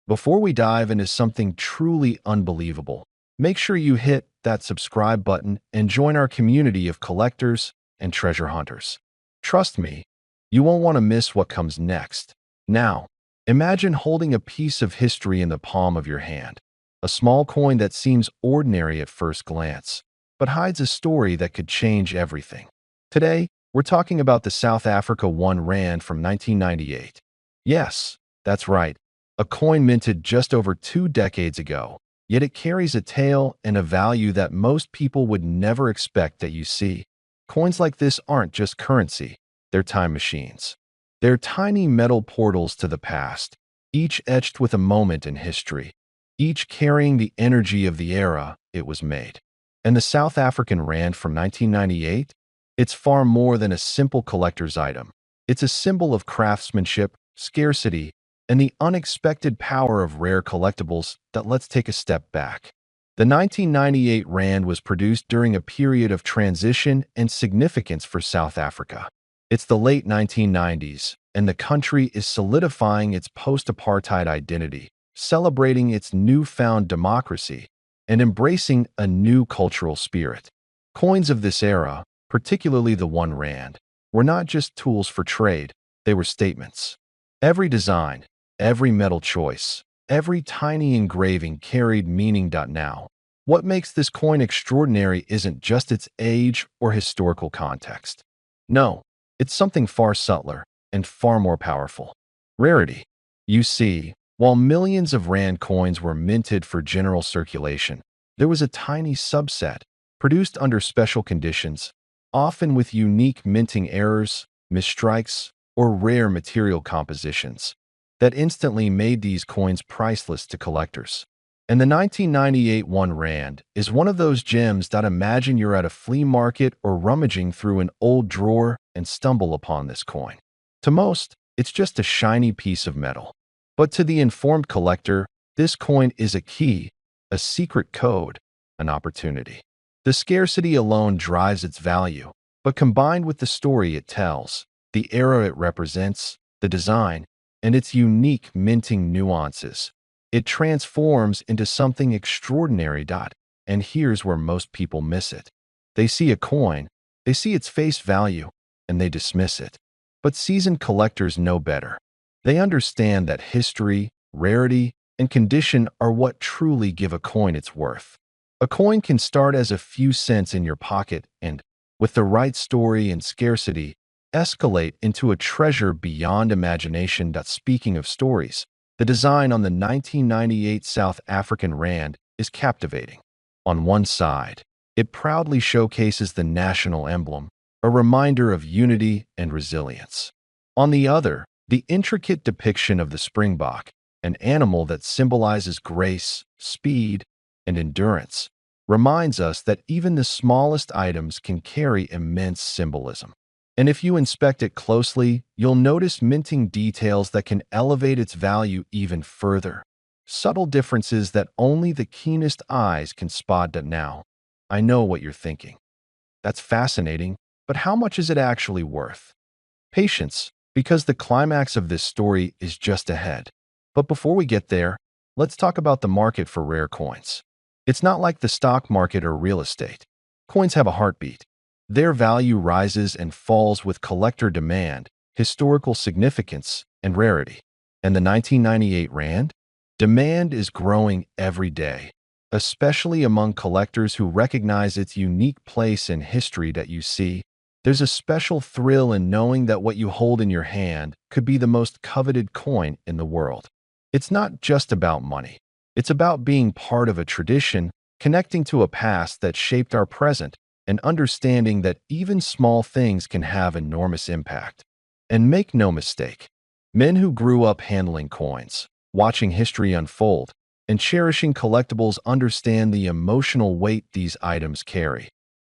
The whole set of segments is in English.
Before we dive into something truly unbelievable, make sure you hit that subscribe button and join our community of collectors and treasure hunters. Trust me, you won't want to miss what comes next. Now, imagine holding a piece of history in the palm of your hand, a small coin that seems ordinary at first glance, but hides a story that could change everything. Today, we're talking about the South Africa 1 Rand from 1998. Yes, that's right, a coin minted just over 2 decades ago, yet it carries a tale and a value that most people would never expect that you see. Coins like this aren't just currency, they're time machines. They're tiny metal portals to the past, each etched with a moment in history, each carrying the energy of the era it was made. And the South African Rand from 1998? It's far more than a simple collector's item. It's a symbol of craftsmanship, scarcity, and the unexpected power of rare collectibles. That let's take a step back. The 1998 Rand was produced during a period of transition and significance for South Africa. It's the late 1990s, and the country is solidifying its post-apartheid identity, celebrating its newfound democracy, and embracing a new cultural spirit. Coins of this era, particularly the 1 Rand, were not just tools for trade, they were statements. Every design, every metal choice, every tiny engraving carried meaning. Now, what makes this coin extraordinary isn't just its age or historical context. No, it's something far subtler and far more powerful. Rarity. You see, while millions of Rand coins were minted for general circulation, there was a tiny subset, produced under special conditions, often with unique minting errors, misstrikes, or rare material compositions, that instantly made these coins priceless to collectors. And the 1998 1 Rand is one of those gems that imagine you're at a flea market or rummaging through an old drawer and stumble upon this coin. To most, it's just a shiny piece of metal. But to the informed collector, this coin is a key, a secret code, an opportunity. The scarcity alone drives its value, but combined with the story it tells, the era it represents, the design, and its unique minting nuances, it transforms into something extraordinary. And here's where most people miss it. They see a coin, they see its face value, and they dismiss it. But seasoned collectors know better. They understand that history, rarity, and condition are what truly give a coin its worth. A coin can start as a few cents in your pocket and, with the right story and scarcity, escalate into a treasure beyond imagination. Speaking of stories, the design on the 1998 South African Rand is captivating. On one side, it proudly showcases the national emblem, a reminder of unity and resilience. On the other, the intricate depiction of the springbok, an animal that symbolizes grace, speed, and endurance, reminds us that even the smallest items can carry immense symbolism. And if you inspect it closely, you'll notice minting details that can elevate its value even further. Subtle differences that only the keenest eyes can spot. Now, I know what you're thinking. That's fascinating, but how much is it actually worth? Patience, because the climax of this story is just ahead. But before we get there, let's talk about the market for rare coins. It's not like the stock market or real estate. Coins have a heartbeat. Their value rises and falls with collector demand, historical significance, and rarity. And the 1998 Rand? Demand is growing every day, especially among collectors who recognize its unique place in history. You see, there's a special thrill in knowing that what you hold in your hand could be the most coveted coin in the world. It's not just about money. It's about being part of a tradition, connecting to a past that shaped our present, and understanding that even small things can have enormous impact. And make no mistake, men who grew up handling coins, watching history unfold, and cherishing collectibles understand the emotional weight these items carry.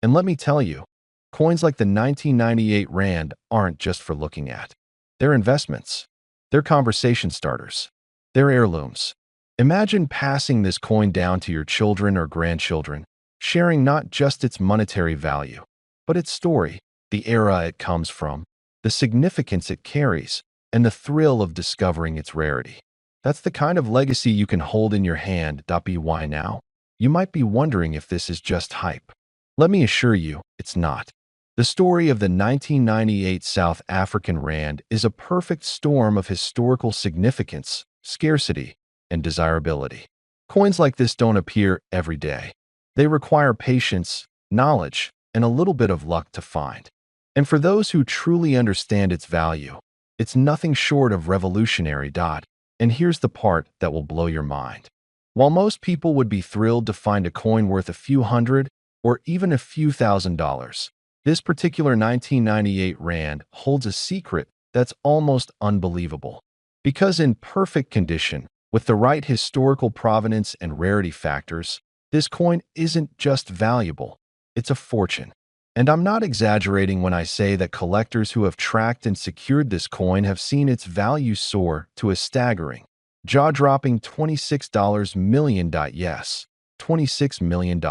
And let me tell you, coins like the 1998 Rand aren't just for looking at. They're investments. They're conversation starters. They're heirlooms. Imagine passing this coin down to your children or grandchildren, sharing not just its monetary value, but its story, the era it comes from, the significance it carries, and the thrill of discovering its rarity. That's the kind of legacy you can hold in your hand. Why now? You might be wondering if this is just hype. Let me assure you, it's not. The story of the 1998 South African Rand is a perfect storm of historical significance, scarcity, and desirability. Coins like this don't appear every day. They require patience, knowledge, and a little bit of luck to find. And for those who truly understand its value, it's nothing short of revolutionary. And here's the part that will blow your mind. While most people would be thrilled to find a coin worth a few hundred or even a few $1,000s, this particular 1998 Rand holds a secret that's almost unbelievable. Because in perfect condition, with the right historical provenance and rarity factors, this coin isn't just valuable, it's a fortune. And I'm not exaggerating when I say that collectors who have tracked and secured this coin have seen its value soar to a staggering, jaw-dropping $26 million. Yes, $26 million.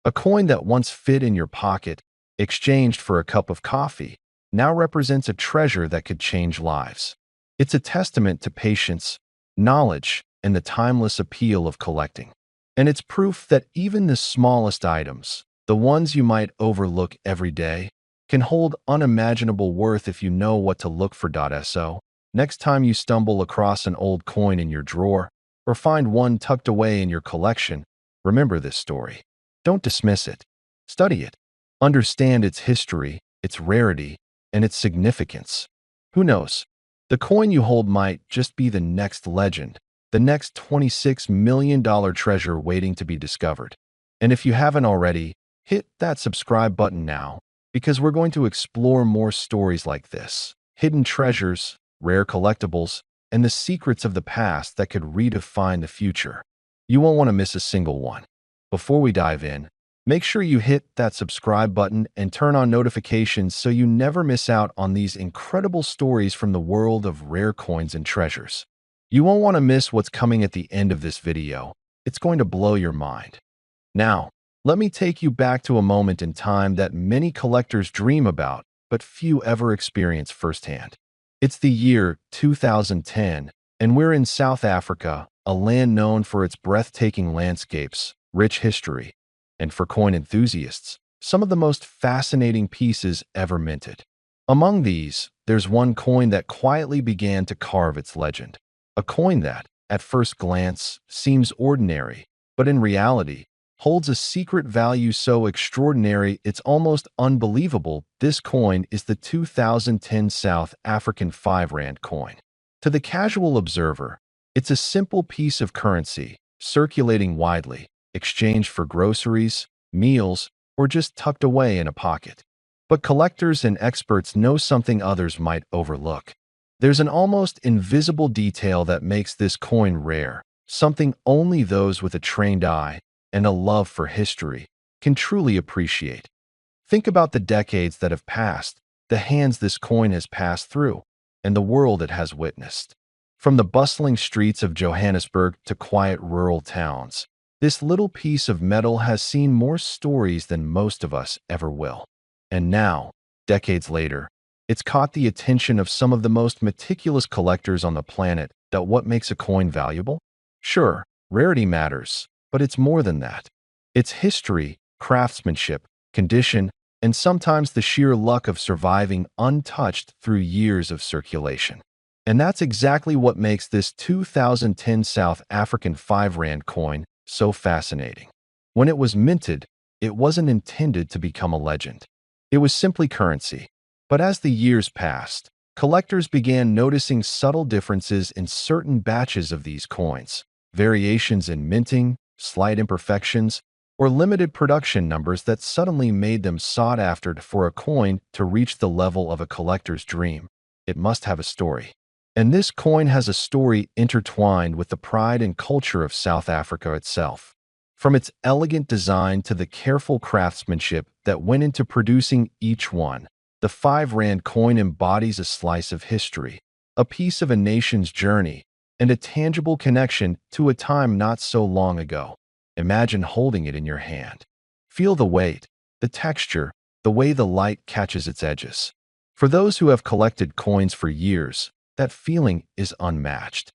A coin that once fit in your pocket, exchanged for a cup of coffee, now represents a treasure that could change lives. It's a testament to patience, knowledge, and the timeless appeal of collecting. And it's proof that even the smallest items, the ones you might overlook every day, can hold unimaginable worth if you know what to look for. So, next time you stumble across an old coin in your drawer or find one tucked away in your collection, remember this story. Don't dismiss it. Study it. Understand its history, its rarity, and its significance. Who knows? The coin you hold might just be the next legend, the next $26 million treasure waiting to be discovered. And if you haven't already, hit that subscribe button now, because we're going to explore more stories like this. Hidden treasures, rare collectibles, and the secrets of the past that could redefine the future. You won't want to miss a single one. Before we dive in, make sure you hit that subscribe button and turn on notifications so you never miss out on these incredible stories from the world of rare coins and treasures. You won't want to miss what's coming at the end of this video. It's going to blow your mind. Now, let me take you back to a moment in time that many collectors dream about, but few ever experience firsthand. It's the year 2010, and we're in South Africa, a land known for its breathtaking landscapes, rich history, and for coin enthusiasts, some of the most fascinating pieces ever minted. Among these, there's one coin that quietly began to carve its legend. A coin that, at first glance, seems ordinary, but in reality, holds a secret value so extraordinary it's almost unbelievable. This coin is the 2010 South African 5 Rand coin. To the casual observer, it's a simple piece of currency, circulating widely, exchanged for groceries, meals, or just tucked away in a pocket. But collectors and experts know something others might overlook. There's an almost invisible detail that makes this coin rare, something only those with a trained eye and a love for history can truly appreciate. Think about the decades that have passed, the hands this coin has passed through, and the world it has witnessed. From the bustling streets of Johannesburg to quiet rural towns, this little piece of metal has seen more stories than most of us ever will. And now, decades later, it's caught the attention of some of the most meticulous collectors on the planet. That what makes a coin valuable? Sure, rarity matters, but it's more than that. It's history, craftsmanship, condition, and sometimes the sheer luck of surviving untouched through years of circulation. And that's exactly what makes this 2010 South African 5 Rand coin so fascinating. When it was minted, it wasn't intended to become a legend. It was simply currency. But as the years passed, collectors began noticing subtle differences in certain batches of these coins, variations in minting, slight imperfections, or limited production numbers that suddenly made them sought after. For a coin to reach the level of a collector's dream, it must have a story. And this coin has a story intertwined with the pride and culture of South Africa itself. From its elegant design to the careful craftsmanship that went into producing each one, the 5 Rand coin embodies a slice of history, a piece of a nation's journey, and a tangible connection to a time not so long ago. Imagine holding it in your hand. Feel the weight, the texture, the way the light catches its edges. For those who have collected coins for years, that feeling is unmatched.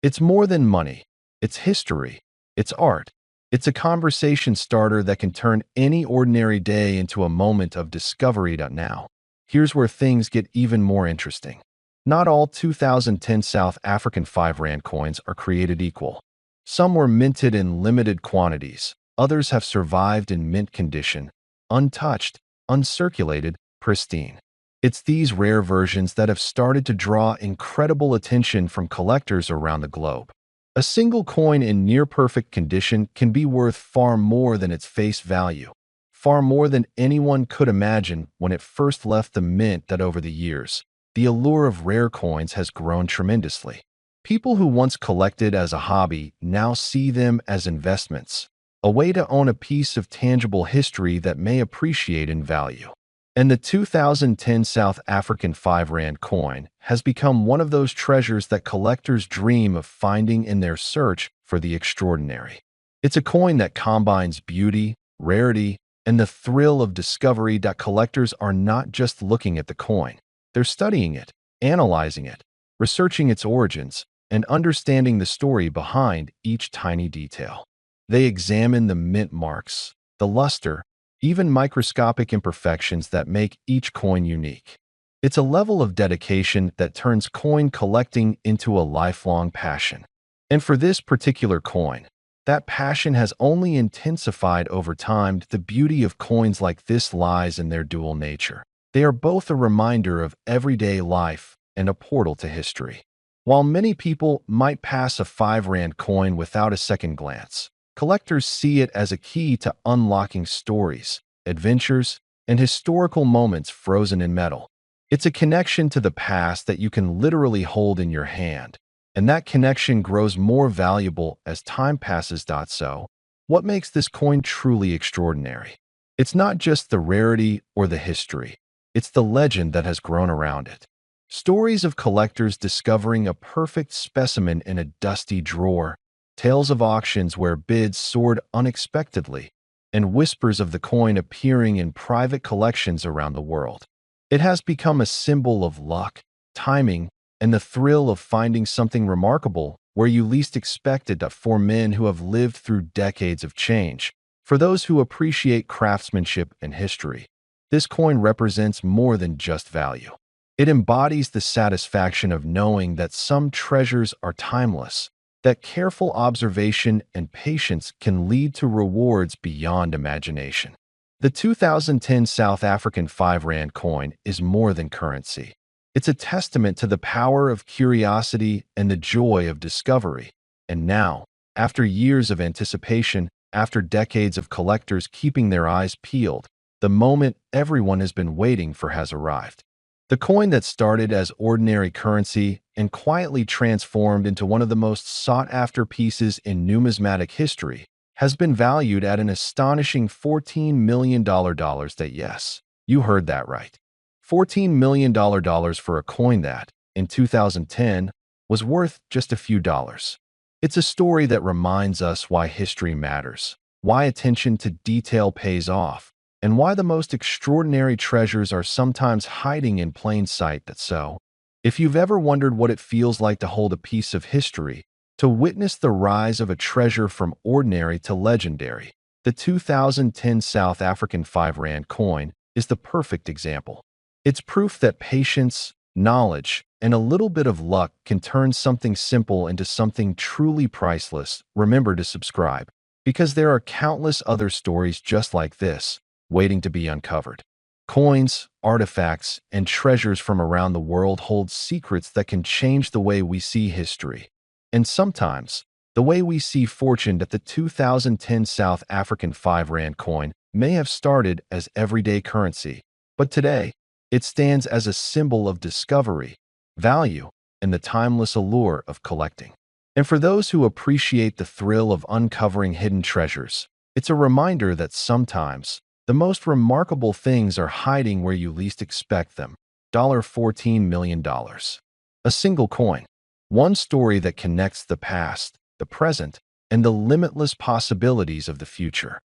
It's more than money. It's history. It's art. It's a conversation starter that can turn any ordinary day into a moment of discovery. Now, here's where things get even more interesting. Not all 2010 South African 5 Rand coins are created equal. Some were minted in limited quantities. Others have survived in mint condition, untouched, uncirculated, pristine. It's these rare versions that have started to draw incredible attention from collectors around the globe. A single coin in near-perfect condition can be worth far more than its face value, far more than anyone could imagine when it first left the mint. That over the years, the allure of rare coins has grown tremendously. People who once collected as a hobby now see them as investments, a way to own a piece of tangible history that may appreciate in value. And the 2010 South African 5 Rand coin has become one of those treasures that collectors dream of finding in their search for the extraordinary. It's a coin that combines beauty, rarity, and the thrill of discovery. That collectors are not just looking at the coin. They're studying it, analyzing it, researching its origins, and understanding the story behind each tiny detail. They examine the mint marks, the luster, even microscopic imperfections that make each coin unique. It's a level of dedication that turns coin collecting into a lifelong passion. And for this particular coin, that passion has only intensified over time. The beauty of coins like this lies in their dual nature. They are both a reminder of everyday life and a portal to history. While many people might pass a 5 Rand coin without a second glance, collectors see it as a key to unlocking stories, adventures, and historical moments frozen in metal. It's a connection to the past that you can literally hold in your hand, and that connection grows more valuable as time passes. So, what makes this coin truly extraordinary? It's not just the rarity or the history, it's the legend that has grown around it. Stories of collectors discovering a perfect specimen in a dusty drawer, tales of auctions where bids soared unexpectedly, and whispers of the coin appearing in private collections around the world. It has become a symbol of luck, timing, and the thrill of finding something remarkable where you least expect it. For men who have lived through decades of change, for those who appreciate craftsmanship and history, this coin represents more than just value. It embodies the satisfaction of knowing that some treasures are timeless, that careful observation and patience can lead to rewards beyond imagination. The 2010 South African 5 Rand coin is more than currency. It's a testament to the power of curiosity and the joy of discovery. And now, after years of anticipation, after decades of collectors keeping their eyes peeled, the moment everyone has been waiting for has arrived. The coin that started as ordinary currency and quietly transformed into one of the most sought-after pieces in numismatic history has been valued at an astonishing $14 million. Yes, you heard that right. $14 million for a coin that, in 2010, was worth just a few dollars. It's a story that reminds us why history matters, why attention to detail pays off, and why the most extraordinary treasures are sometimes hiding in plain sight. If you've ever wondered what it feels like to hold a piece of history, to witness the rise of a treasure from ordinary to legendary, the 2010 South African 5 Rand coin is the perfect example. It's proof that patience, knowledge, and a little bit of luck can turn something simple into something truly priceless. Remember to subscribe, because there are countless other stories just like this, waiting to be uncovered. Coins, artifacts, and treasures from around the world hold secrets that can change the way we see history. And sometimes, the way we see fortune. That the 2010 South African 5 Rand coin may have started as everyday currency, but today, it stands as a symbol of discovery, value, and the timeless allure of collecting. And for those who appreciate the thrill of uncovering hidden treasures, it's a reminder that sometimes, the most remarkable things are hiding where you least expect them. $14 million. A single coin. One story that connects the past, the present, and the limitless possibilities of the future.